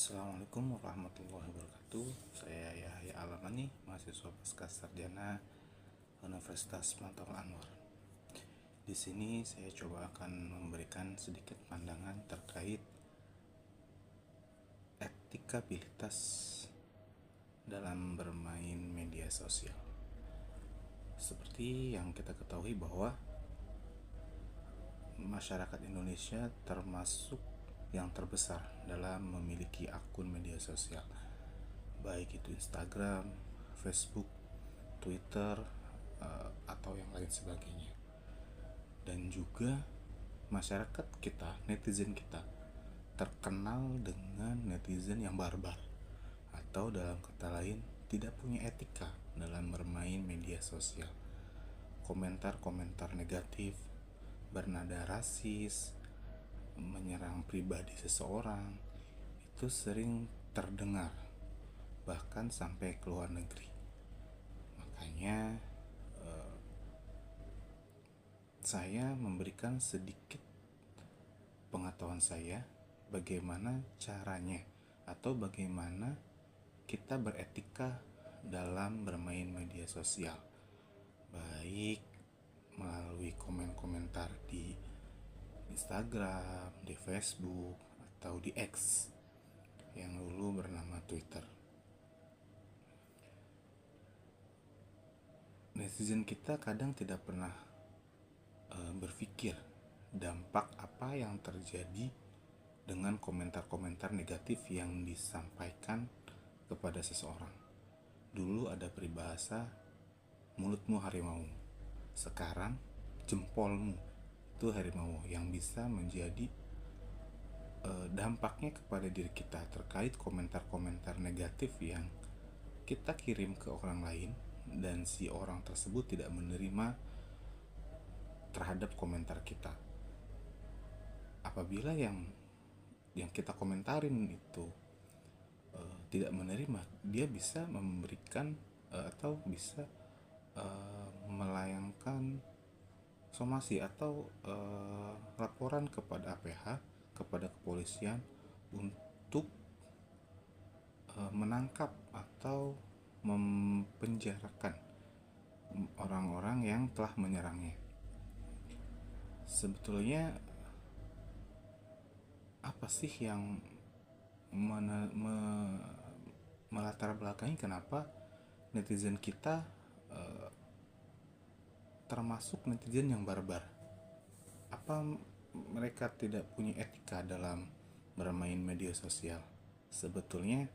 Assalamualaikum warahmatullahi wabarakatuh. Saya Yahya Alamani, mahasiswa pasca sarjana Universitas Mataul Anwar. Di sini saya coba akan memberikan sedikit pandangan terkait etikabilitas dalam bermain media sosial. Seperti yang kita ketahui bahwa masyarakat Indonesia termasuk yang terbesar dalam memiliki akun media sosial, baik itu Instagram, Facebook, Twitter, atau yang lain sebagainya. Dan juga masyarakat kita, netizen kita, terkenal dengan netizen yang barbar, atau dalam kata lain tidak punya etika dalam bermain media sosial. Komentar-komentar negatif, bernada rasis, menyerang pribadi seseorang itu sering terdengar, bahkan sampai ke luar negeri. Makanya saya memberikan sedikit pengetahuan saya bagaimana caranya atau bagaimana kita beretika dalam bermain media sosial, baik melalui komen-komentar di Instagram, di Facebook, atau di X yang dulu bernama Twitter. Netizen kita kadang tidak pernah berpikir dampak apa yang terjadi dengan komentar-komentar negatif yang disampaikan kepada seseorang. Dulu ada peribahasa mulutmu harimau, sekarang jempolmu itu harimau, yang bisa menjadi dampaknya kepada diri kita terkait komentar-komentar negatif yang kita kirim ke orang lain dan si orang tersebut tidak menerima terhadap komentar kita. Apabila yang kita komentarin itu tidak menerima, dia bisa memberikan atau bisa melayangkan somasi atau laporan kepada APH, kepada kepolisian untuk menangkap atau mempenjarakan orang-orang yang telah menyerangnya. Sebetulnya apa sih yang melatar belakangi kenapa netizen kita termasuk netizen yang barbar? Apa mereka tidak punya etika dalam bermain media sosial? Sebetulnya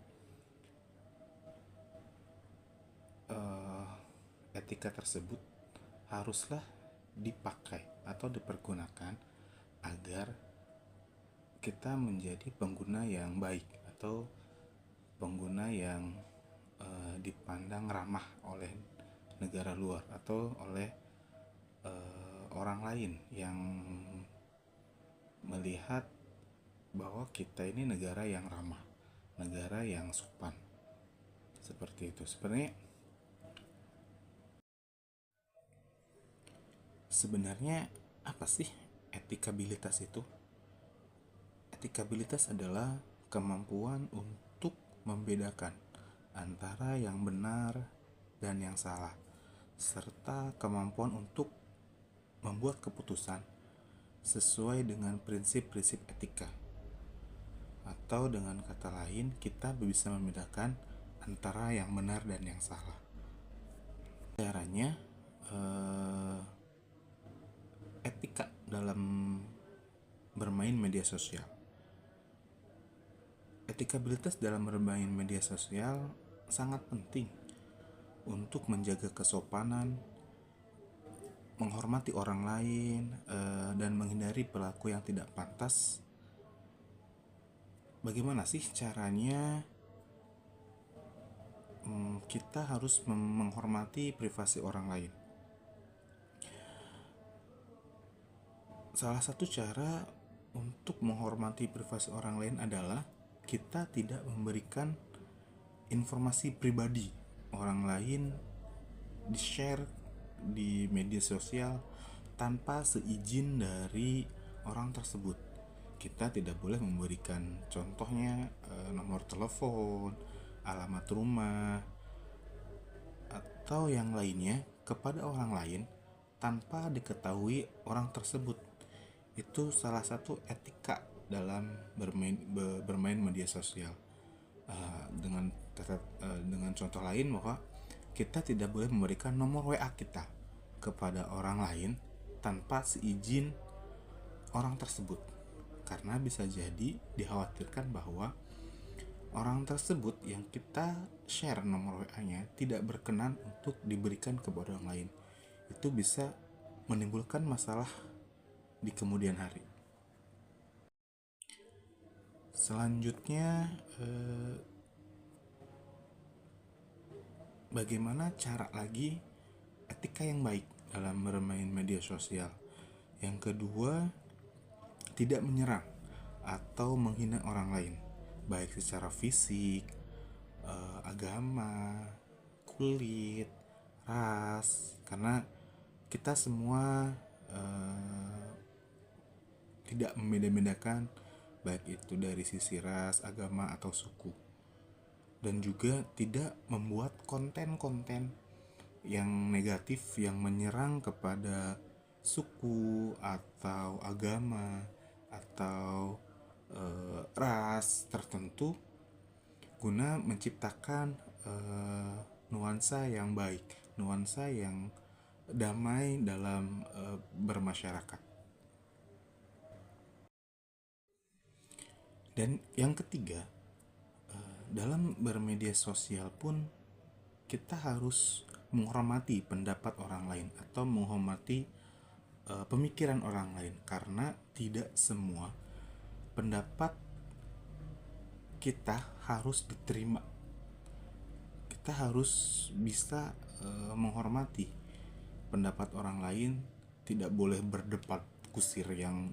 etika tersebut haruslah dipakai atau dipergunakan agar kita menjadi pengguna yang baik atau pengguna yang dipandang ramah oleh negara luar atau oleh orang lain yang melihat bahwa kita ini negara yang ramah, negara yang sopan. Seperti itu. Sebenarnya apa sih etikabilitas itu? Etikabilitas adalah kemampuan untuk membedakan antara yang benar dan yang salah, serta kemampuan untuk membuat keputusan sesuai dengan prinsip-prinsip etika. Atau dengan kata lain, kita bisa membedakan antara yang benar dan yang salah. Caranya etika dalam bermain media sosial. Etikabilitas dalam bermain media sosial sangat penting untuk menjaga kesopanan, menghormati orang lain, dan menghindari perilaku yang tidak pantas. Bagaimana sih caranya kita harus menghormati privasi orang lain? Salah satu cara untuk menghormati privasi orang lain adalah kita tidak memberikan informasi pribadi orang lain di-share di media sosial tanpa seizin dari orang tersebut. Kita tidak boleh memberikan contohnya nomor telepon, alamat rumah, atau yang lainnya kepada orang lain tanpa diketahui orang tersebut. Itu salah satu etika dalam bermain media sosial. Dengan contoh lain bahwa kita tidak boleh memberikan nomor WA kita kepada orang lain tanpa seizin orang tersebut, karena bisa jadi dikhawatirkan bahwa orang tersebut yang kita share nomor WA-nya tidak berkenan untuk diberikan kepada orang lain. Itu bisa menimbulkan masalah di kemudian hari. Selanjutnya, bagaimana cara lagi etika yang baik dalam bermain media sosial? Yang kedua, tidak menyerang atau menghina orang lain, baik secara fisik, agama, kulit, ras, karena kita semua tidak membeda-bedakan baik itu dari sisi ras, agama, atau suku. Dan juga tidak membuat konten-konten yang negatif yang menyerang kepada suku atau agama atau ras tertentu guna menciptakan nuansa yang baik, nuansa yang damai dalam bermasyarakat. Dan yang ketiga, dalam bermedia sosial pun kita harus menghormati pendapat orang lain atau menghormati pemikiran orang lain, karena tidak semua pendapat kita harus diterima. Kita harus bisa menghormati pendapat orang lain, tidak boleh berdebat kusir yang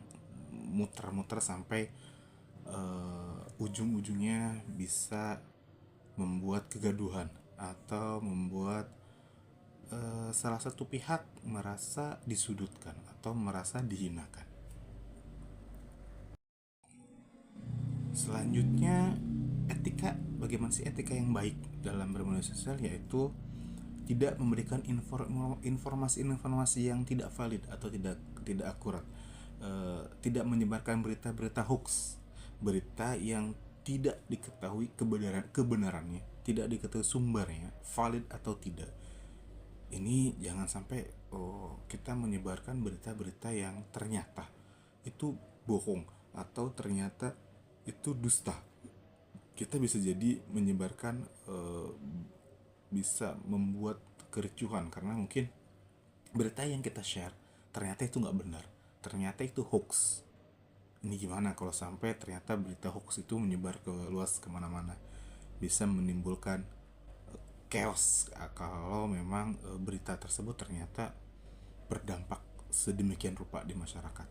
muter-muter sampai ujung-ujungnya bisa membuat kegaduhan atau membuat salah satu pihak merasa disudutkan atau merasa dihinakan. Selanjutnya, bagaimana sih etika yang baik dalam bermedia sosial, yaitu tidak memberikan informasi-informasi yang tidak valid atau tidak akurat, tidak menyebarkan berita-berita hoax, berita yang tidak diketahui kebenarannya, tidak diketahui sumbernya valid atau tidak. Ini jangan sampai kita menyebarkan berita-berita yang ternyata itu bohong atau ternyata itu dusta. Kita bisa jadi menyebarkan, bisa membuat kericuhan karena mungkin berita yang kita share ternyata itu nggak benar, ternyata itu hoax. Ini gimana kalau sampai ternyata berita hoax itu menyebar ke luas kemana-mana, bisa menimbulkan chaos kalau memang berita tersebut ternyata berdampak sedemikian rupa di masyarakat.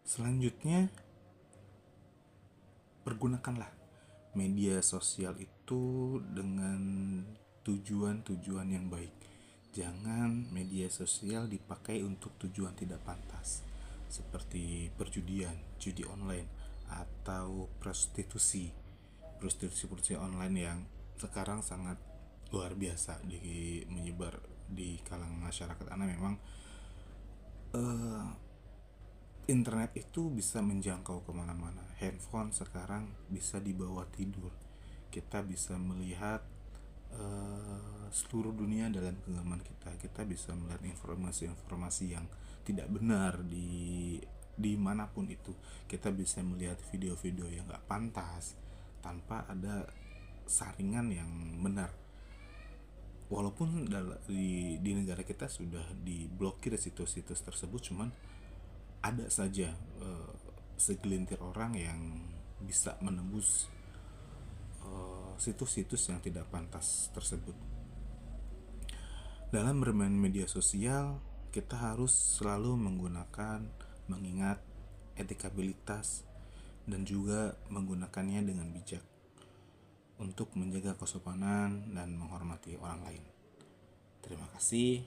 Selanjutnya, pergunakanlah media sosial itu dengan tujuan-tujuan yang baik. Jangan media sosial dipakai untuk tujuan tidak pantas, seperti perjudian, judi online, atau prostitusi online yang sekarang sangat luar biasa menyebar di kalangan masyarakat, karena memang internet itu bisa menjangkau kemana-mana. Handphone sekarang bisa dibawa tidur. Kita bisa melihat seluruh dunia dalam genggaman kita. Kita bisa melihat informasi-informasi yang tidak benar di manapun itu. Kita bisa melihat video-video yang gak pantas tanpa ada saringan yang benar. Walaupun di negara kita sudah diblokir situs-situs tersebut, cuman ada saja segelintir orang yang bisa menembus situs-situs yang tidak pantas tersebut. Dalam bermain media sosial, kita harus selalu mengingat etikabilitas dan juga menggunakannya dengan bijak untuk menjaga kesopanan dan menghormati orang lain. Terima kasih.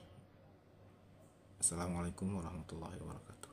Assalamualaikum warahmatullahi wabarakatuh.